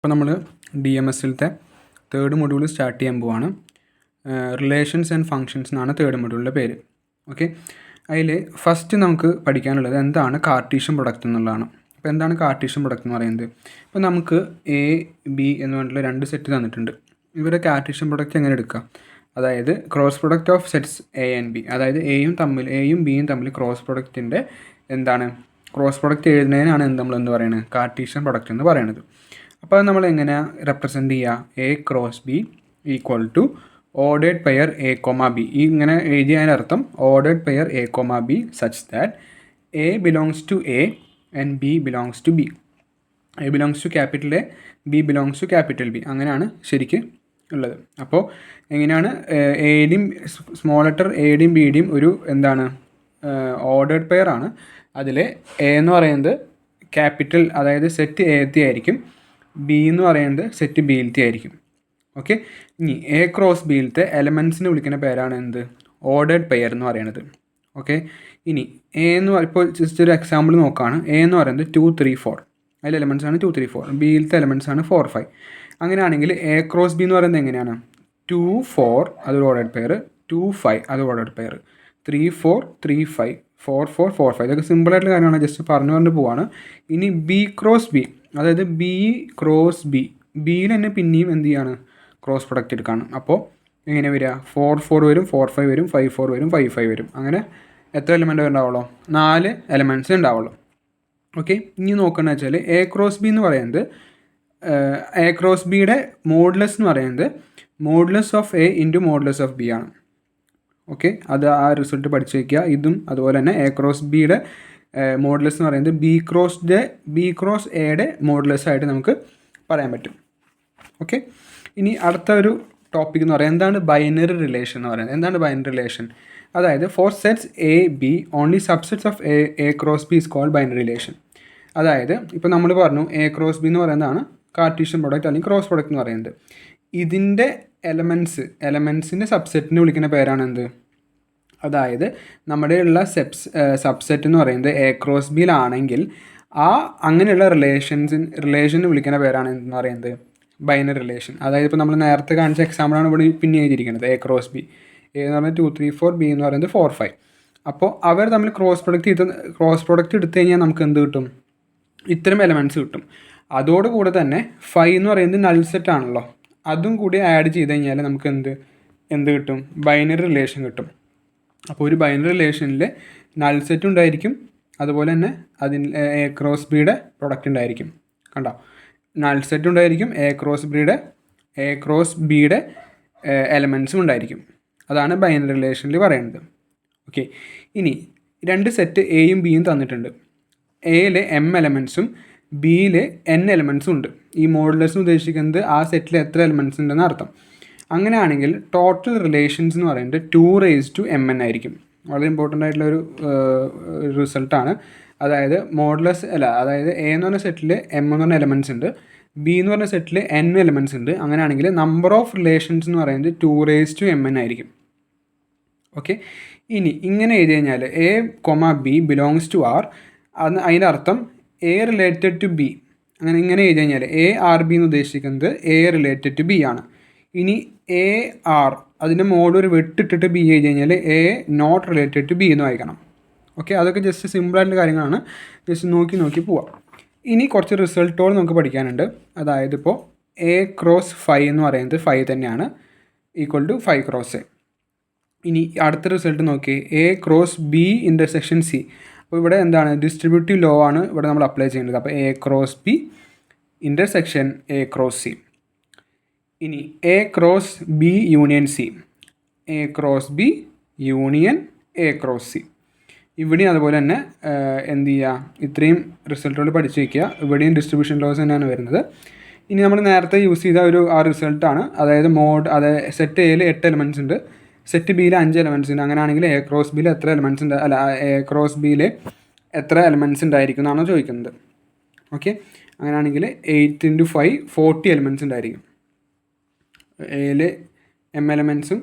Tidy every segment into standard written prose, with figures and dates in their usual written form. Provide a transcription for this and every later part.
അപ്പോൾ നമ്മൾ DMSലത്തെ third module start ചെയ്യാൻ പോവാണ്. റിലേഷൻസ് ആൻഡ് ഫങ്ഷൻസ് എന്നാണ് തേർഡ് മൊഡ്യൂളിൻ്റെ പേര്. ഓക്കെ, അതിൽ ഫസ്റ്റ് നമുക്ക് പഠിക്കാനുള്ളത് എന്താണ് കാർട്ടീഷ്യൻ പ്രൊഡക്റ്റ് എന്നുള്ളതാണ്. അപ്പോൾ എന്താണ് കാർട്ടീഷ്യൻ പ്രൊഡക്റ്റ് എന്ന് പറയുന്നത്? ഇപ്പോൾ നമുക്ക് എ ബി എന്ന് പറഞ്ഞിട്ടുള്ള രണ്ട് സെറ്റ് തന്നിട്ടുണ്ട്. ഇവരുടെ കാർട്ടീഷ്യൻ പ്രൊഡക്റ്റ് എങ്ങനെ എടുക്കുക? അതായത് cross product of sets A and B, അതായത് എയും ബിയും തമ്മിൽ ക്രോസ് പ്രൊഡക്റ്റിൻ്റെ എന്താണ് ക്രോസ് പ്രൊഡക്റ്റ് എഴുതുന്നതിനാണ് നമ്മൾ എന്ത് പറയുന്നത്? കാർട്ടീഷ്യൻ പ്രൊഡക്റ്റ് എന്ന് പറയുന്നത്. അപ്പോൾ അത് നമ്മൾ എങ്ങനെ റെപ്രസെൻറ്റ് ചെയ്യുക? A cross B equal to ordered pair a comma b. ഈ ഇങ്ങനെ എഴുതിയതിനർത്ഥം ordered pair a comma b such that a belongs to A and b belongs to B. A belongs to capital A, b belongs to capital B. അങ്ങനെയാണ് ശരിക്ക് ഉള്ളത്. അപ്പോൾ എങ്ങനെയാണ് എയുടെയും small letter എയുടെയും ബിയുടെയും ഒരു എന്താണ് ഓർഡേഡ് പെയർ ആണ്. അതിൽ എ എന്ന് പറയുന്നത് ക്യാപിറ്റൽ, അതായത് സെറ്റ് എത്തെ ആയിരിക്കും. ബി എന്ന് പറയുന്നത് സെറ്റ് ബിയിലത്തെ ആയിരിക്കും. ഓക്കെ, ഇനി എ ക്രോസ് ബിയിലത്തെ എലമെൻസിനെ വിളിക്കുന്ന പേരാണ് എന്ത്? ഓർഡേഡ് പെയർ എന്ന് പറയുന്നത്. ഓക്കെ, ഇനി എ എന്ന് ഇപ്പോൾ ജസ്റ്റ് ഒരു എക്സാമ്പിൾ നോക്കുകയാണ്. എ എന്ന് പറയുന്നത് 2 3 4, അതിൽ എലമെൻസ് ആണ് 2 3 4. ബിയിലത്തെ എലമെൻസ് ആണ് 4 5. അങ്ങനെയാണെങ്കിൽ എ ക്രോസ് ബി എന്ന് പറയുന്നത് എങ്ങനെയാണ്? 2 4 അതൊരു ഓർഡേഡ് പെയർ, 2 5 അത് ഓർഡേഡ് പെയർ, 3 4 3 5 4 4 4 5. ഇതൊക്കെ സിമ്പിളായിട്ടുള്ള കാര്യമാണ്, ജസ്റ്റ് പറഞ്ഞു പോവാണ്. ഇനി ബി ക്രോസ് ബി, അതായത് ബി ക്രോസ് ബി, ബിയിൽ തന്നെ പിന്നെയും എന്ത് ചെയ്യാണ്? ക്രോസ് പ്രൊഡക്റ്റ് എടുക്കുകയാണ്. അപ്പോൾ എങ്ങനെ വരിക? 4 4 വരും, 4 5 വരും, 5 4 വരും, 5 5 വരും. അങ്ങനെ എത്ര എലമെൻറ്റ് ഉണ്ടാവുള്ളൂ? 4 എലമെൻറ്റ്സ് ഉണ്ടാവുള്ളൂ. ഓക്കെ, ഇനി നോക്കുകയെന്ന് വെച്ചാൽ എ ക്രോസ് ബി എന്ന് പറയുന്നത് എ ക്രോസ് ബിയുടെ മോഡുലസ് എന്ന് പറയുന്നത് modulus of A into modulus of B ആണ്. ഓക്കെ, അത് ആ റിസൾട്ട് പഠിച്ചു വയ്ക്കുക. ഇതും അതുപോലെ തന്നെ എ ക്രോസ് ബിയുടെ മോഡുലസ് എന്ന് പറയുന്നത് ബി ക്രോസ് എയുടെ മോഡുലസ് ആയിട്ട് നമുക്ക് പറയാൻ പറ്റും. ഓക്കെ, ഇനി അടുത്ത ഒരു ടോപ്പിക് എന്ന് പറയുന്നത് എന്താണ് ബൈനറി റിലേഷൻ എന്ന് പറയുന്നത്. എന്താണ് ബൈനറി റിലേഷൻ? അതായത് for sets A B only subsets of A cross B is called binary relation. അതായത് ഇപ്പോൾ നമ്മൾ പറഞ്ഞു എ ക്രോസ് ബി എന്ന് പറയുന്നതാണ് കാർട്ടീഷ്യൻ പ്രൊഡക്റ്റ് അല്ലെങ്കിൽ ക്രോസ് പ്രൊഡക്റ്റ് എന്ന് പറയുന്നത്. ഇതിൻ്റെ എലമെൻസിൻ്റെ സബ്സെറ്റിനെ വിളിക്കുന്ന പേരാണ് എന്ത്? അതായത് നമ്മുടെ ഉള്ള സബ്സെറ്റ് എന്ന് പറയുന്നത് എ ക്രോസ് ബിയിലാണെങ്കിൽ അങ്ങനെയുള്ള റിലേഷനെ വിളിക്കുന്ന പേരാണ് എന്ന് പറയുന്നത് ബൈനറി റിലേഷൻ. അതായത് ഇപ്പോൾ നമ്മൾ നേരത്തെ കാണിച്ച എക്സാമ്പിളാണ് ഇവിടെ പിന്നെ എഴുതിയിരിക്കുന്നത്. എ ക്രോസ് ബി, എ എന്ന് പറയുന്നത് 2 3 4, ബി എന്ന് പറയുന്നത് 4 5. അപ്പോൾ അവർ തമ്മിൽ ക്രോസ് പ്രൊഡക്റ്റ് എടുത്തു കഴിഞ്ഞാൽ നമുക്ക് എന്ത് കിട്ടും? ഇത്തരം എലമെൻറ്റ്സ് കിട്ടും. അതോടുകൂടെ തന്നെ 5 എന്ന് പറയുന്നത് നൾ സെറ്റ് ആണല്ലോ, അതും കൂടി ആഡ് ചെയ്ത് കഴിഞ്ഞാൽ നമുക്ക് എന്ത് കിട്ടും? ബൈനറി റിലേഷൻ കിട്ടും. അപ്പോൾ ഒരു ബൈനറി റിലേഷനിൽ നൾ സെറ്റ് ഉണ്ടായിരിക്കും, അതുപോലെ തന്നെ അതിൽ എ ക്രോസ് ബിയുടെ പ്രൊഡക്റ്റ് ഉണ്ടായിരിക്കും. കണ്ടോ, നൾ സെറ്റ് ഉണ്ടായിരിക്കും, എ ക്രോസ് ബിയുടെ എലമെൻസും ഉണ്ടായിരിക്കും. അതാണ് ബൈനറി റിലേഷനിൽ പറയുന്നത്. ഓക്കെ, ഇനി രണ്ട് സെറ്റ് എയും ബിയും തന്നിട്ടുണ്ട്. എയിൽ എം എലമെൻസും ബിയിൽ എൻ എലമെൻസും ഉണ്ട്. ഈ മോഡുലസ് ഉദ്ദേശിക്കുന്നത് ആ സെറ്റിൽ എത്ര എലമെൻറ്റ്സ് ഉണ്ടെന്ന് അർത്ഥം. അങ്ങനെയാണെങ്കിൽ ടോട്ടൽ റിലേഷൻസ് എന്ന് പറയുന്നത് 2⁻m ആയിരിക്കും. വളരെ ഇമ്പോർട്ടൻ്റ് ആയിട്ടുള്ള ഒരു റിസൾട്ടാണ്. അതായത് അതായത് എ എന്ന് പറഞ്ഞ സെറ്റിൽ എം എന്ന് പറഞ്ഞ എലമെൻറ്റ്സ് ഉണ്ട്, ബി എന്ന് പറഞ്ഞ സെറ്റിൽ എൻ എലമെൻറ്റ്സ് ഉണ്ട്. അങ്ങനെയാണെങ്കിൽ നമ്പർ ഓഫ് റിലേഷൻസ് എന്ന് പറയുന്നത് 2⁻m ആയിരിക്കും. ഓക്കെ, ഇനി ഇങ്ങനെ എഴുതി കഴിഞ്ഞാൽ A comma B belongs to R, അതിൻ്റെ അർത്ഥം എ റിലേറ്റഡ് ടു ബി. ഇങ്ങനെ എഴുതി കഴിഞ്ഞാൽ എ ആർ ബി എന്ന് ഉദ്ദേശിക്കുന്നത് എ റിലേറ്റഡ് ടു ബി ആണ്. ഇനി എ ആർ, അതിൻ്റെ മോഡ് ഒരു വെട്ടിട്ടിട്ട് ബി എഴുതി കഴിഞ്ഞാൽ A not related to B എന്ന് വായിക്കണം. ഓക്കെ, അതൊക്കെ ജസ്റ്റ് സിമ്പിളായിട്ടുള്ള കാര്യങ്ങളാണ്, ജസ്റ്റ് നോക്കി പോവാം. ഇനി കുറച്ച് റിസൾട്ടുകൾ നമുക്ക് പഠിക്കാനുണ്ട്. അതായത് ഇപ്പോൾ എ ക്രോസ് 5 എന്ന് പറയുന്നത് 5 തന്നെയാണ്, ഈക്വൽ ടു 5 ക്രോസ് എ. ഇനി അടുത്ത റിസൾട്ട് നോക്കി, A cross B intersection C. അപ്പോൾ ഇവിടെ എന്താണ്? ഡിസ്ട്രിബ്യൂട്ടീവ് ലോ ആണ് ഇവിടെ നമ്മൾ അപ്ലൈ ചെയ്യേണ്ടത്. അപ്പോൾ A cross B intersection A cross C. ഇനി A cross B union C, A cross B union A cross C. ഇവിടെയും അതുപോലെ തന്നെ എന്ത് ചെയ്യുക? ഇത്രയും റിസൾട്ടുകൾ പഠിച്ചു വയ്ക്കുക. ഇവിടെയും ഡിസ്ട്രിബ്യൂഷൻ ലോസ് തന്നെയാണ് വരുന്നത്. ഇനി നമ്മൾ നേരത്തെ യൂസ് ചെയ്ത ആ റിസൾട്ടാണ്. അതായത് സെറ്റ് എയിൽ 8 എലമെൻറ്റ്സ് ഉണ്ട്, സെറ്റ് ബിയിൽ 5 എലമെൻറ്റ്സ് ഉണ്ട്. അങ്ങനെയാണെങ്കിൽ എ ക്രോസ് ബിയിൽ എത്ര എലമെൻറ്റ്സ് ഉണ്ട്? എ ക്രോസ് ബിയിൽ എത്ര എലമെൻറ്റ്സ് ഉണ്ടായിരിക്കും എന്നാണ് ചോദിക്കുന്നത്. ഓക്കെ, അങ്ങനെയാണെങ്കിൽ 8 × 5 40 എലമെൻറ്റ്സ് ഉണ്ടായിരിക്കും. എയിൽ എം എലമെൻറ്റ്സും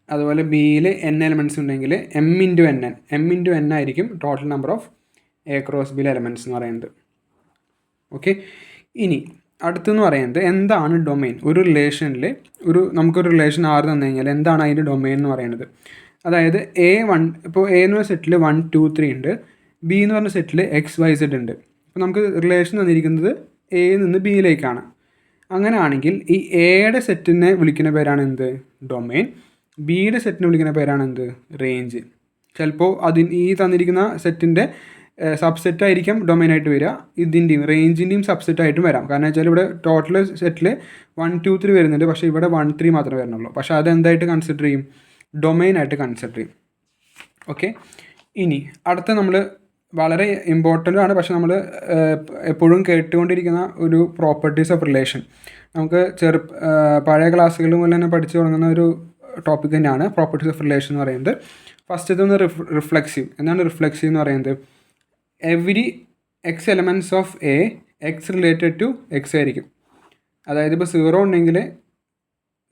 അതുപോലെ ബിയിൽ എൻ എലമെൻറ്റ്സ് ഉണ്ടെങ്കിൽ എം ഇൻറ്റു എൻ ആയിരിക്കും total number of A cross ബിയിലെ എലമെൻറ്റ്സ് എന്ന് പറയുന്നത്. ഓക്കെ. ഇനി അടുത്തെന്ന് പറയുന്നത് എന്താണ് ഡൊമെയിൻ. ഒരു റിലേഷനിൽ നമുക്കൊരു റിലേഷൻ R തന്നു കഴിഞ്ഞാൽ എന്താണ് അതിൻ്റെ ഡൊമെയിൻ എന്ന് പറയുന്നത്. അതായത് A1 ഇപ്പോൾ A എന്ന് പറഞ്ഞ സെറ്റിൽ 1 2 3 ഉണ്ട്, B എന്ന് പറഞ്ഞ സെറ്റിൽ XYZ ഉണ്ട്. അപ്പോൾ നമുക്ക് റിലേഷൻ തന്നിരിക്കുന്നത് Aയിൽ നിന്ന് Bയിലേക്കാണ്. അങ്ങനെയാണെങ്കിൽ ഈ Aയുടെ സെറ്റിനെ വിളിക്കുന്ന പേരാണ് എന്ത്, ഡൊമെയിൻ. Bയുടെ സെറ്റിനെ വിളിക്കുന്ന പേരാണ് എന്ത്, റേഞ്ച്. ചിലപ്പോൾ ഈ തന്നിരിക്കുന്ന സെറ്റിൻ്റെ സബ്സെറ്റ് ആയിരിക്കും ഡൊമെയിനായിട്ട് വരിക, ഇതിൻ്റെയും റേഞ്ചിൻ്റെയും സബ്സെറ്റ് ആയിട്ടും വരാം. കാരണം വെച്ചാൽ ഇവിടെ ടോട്ടൽ സെറ്റിൽ 1 2 3 വരുന്നുണ്ട്, പക്ഷേ ഇവിടെ 1 3 മാത്രമേ വരുന്നുള്ളൂ. പക്ഷേ അതെന്തായിട്ട് കൺസിഡർ ചെയ്യും, ഡൊമെയിനായിട്ട് കൺസിഡർ ചെയ്യും. ഓക്കെ. ഇനി അടുത്ത നമ്മൾ വളരെ ഇമ്പോർട്ടൻ്റ് ആണ്, പക്ഷേ നമ്മൾ എപ്പോഴും കേട്ടുകൊണ്ടിരിക്കുന്ന ഒരു പ്രോപ്പർട്ടീസ് ഓഫ് റിലേഷൻ. നമുക്ക് പഴയ ക്ലാസ്സുകളിൽ മുതൽ തന്നെ പഠിച്ചു തുടങ്ങുന്ന ഒരു ടോപ്പിക് തന്നെയാണ് പ്രോപ്പർട്ടീസ് ഓഫ് റിലേഷൻ എന്ന് പറയുന്നത്. ഫസ്റ്റ് ഇതൊന്ന് റിഫ്ലെക്സീവ്. എന്താണ് റിഫ്ലെക്സീവ് എന്ന് പറയുന്നത്, every x elements of A x related to x ആയിരിക്കും. അതായത് ഇപ്പോൾ 0 ഉണ്ടെങ്കിൽ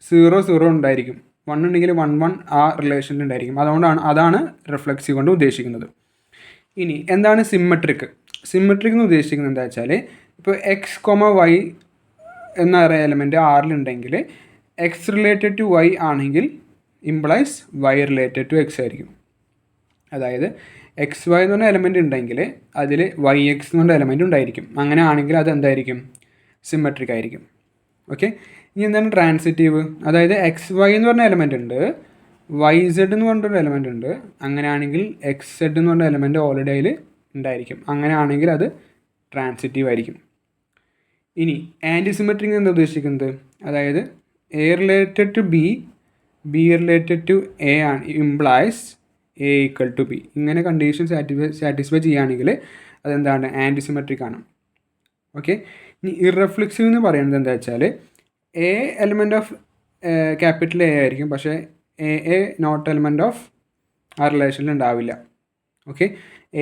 0 0 ഉണ്ടായിരിക്കും, 1 ഉണ്ടെങ്കിൽ 1 1 ആ റിലേഷനിൽ ഉണ്ടായിരിക്കും. അതാണ് റിഫ്ലെക്സീവ് കൊണ്ട് ഉദ്ദേശിക്കുന്നത്. ഇനി എന്താണ് സിമ്മട്രിക്. സിമ്മട്രിക് എന്ന് ഉദ്ദേശിക്കുന്നത് എന്താ വെച്ചാൽ, ഇപ്പോൾ എക്സ് വൈ എന്ന എലമെൻറ്റ് ആറിലുണ്ടെങ്കിൽ എക്സ് റിലേറ്റഡ് ടു വൈ ആണെങ്കിൽ implies y related to x ആയിരിക്കും. അതായത് എക്സ് വൈ എന്ന് പറഞ്ഞ എലമെൻറ്റ് ഉണ്ടെങ്കിൽ അതിൽ വൈ എക്സ് എന്ന് പറഞ്ഞ എലമെൻറ്റ് ഉണ്ടായിരിക്കും. അങ്ങനെ ആണെങ്കിൽ അത് എന്തായിരിക്കും, സിമ്മട്രിക് ആയിരിക്കും. ഓക്കെ. ഇനി എന്താണ് ട്രാൻസിറ്റീവ്. അതായത് എക്സ് വൈ എന്ന് പറഞ്ഞ എലമെൻറ്റ് ഉണ്ട്, വൈ സെഡ് എന്ന് പറഞ്ഞൊരു എലമെൻറ്റ് ഉണ്ട്. അങ്ങനെയാണെങ്കിൽ എക്സ് സെഡ് എന്ന് പറഞ്ഞ എലമെൻറ്റ് ഓൾറെഡി അതിൽ ഉണ്ടായിരിക്കും. അങ്ങനെയാണെങ്കിൽ അത് ട്രാൻസിറ്റീവ് ആയിരിക്കും. ഇനി ആൻറ്റിസിമെട്രിക് എന്താ ഉദ്ദേശിക്കുന്നത്, അതായത് a related to b, b related to a ആണ്, implies a equal to b. ഇങ്ങനെ കണ്ടീഷൻ സാറ്റിസ്ഫൈ ചെയ്യുകയാണെങ്കിൽ അതെന്താണ്, ആൻറ്റിസിമെട്രിക് ആണ്. ഓക്കെ. ഇനി ഇറഫ്ലെക്സീവ് എന്ന് പറയുന്നത് എന്താ വെച്ചാൽ, A element of capital A ആയിരിക്കും, പക്ഷേ എ നോട്ട് എലമെൻറ്റ് ഓഫ് ആ റിലേഷനിൽ ഉണ്ടാവില്ല. ഓക്കെ.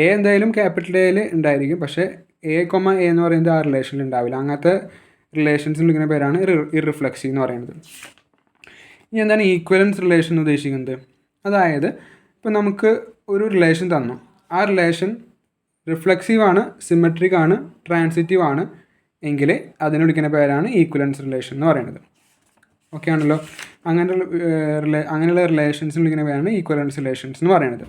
എ എന്തായാലും ക്യാപിറ്റൽ എയിൽ ഉണ്ടായിരിക്കും, പക്ഷേ എ എന്ന് പറയുന്നത് ആ റിലേഷനിൽ ഉണ്ടാവില്ല. അങ്ങനത്തെ റിലേഷൻസിൽ ഇങ്ങനെ പേരാണ് ഇറിഫ്ലെക്സീവ് എന്ന് പറയുന്നത്. ഇനി എന്താണ് ഈക്വലൻസ് റിലേഷൻ ഉദ്ദേശിക്കുന്നത്. അതായത് ഇപ്പോൾ നമുക്ക് ഒരു റിലേഷൻ തന്നു, ആ റിലേഷൻ റിഫ്ലെക്സീവ് ആണ്, സിമെട്രിക് ആണ്, ട്രാൻസിറ്റീവ് ആണ് എങ്കിൽ അതിനെ വിളിക്കുന്ന പേരാണ് ഈക്വലൻസ് റിലേഷൻ എന്ന് പറയുന്നത്. ഓക്കെ ആണല്ലോ. അങ്ങനെയുള്ള റിലേഷൻസ് വിളിക്കുന്ന പേരാണ് ഈക്വലൻസ് റിലേഷൻസ് എന്ന് പറയുന്നത്.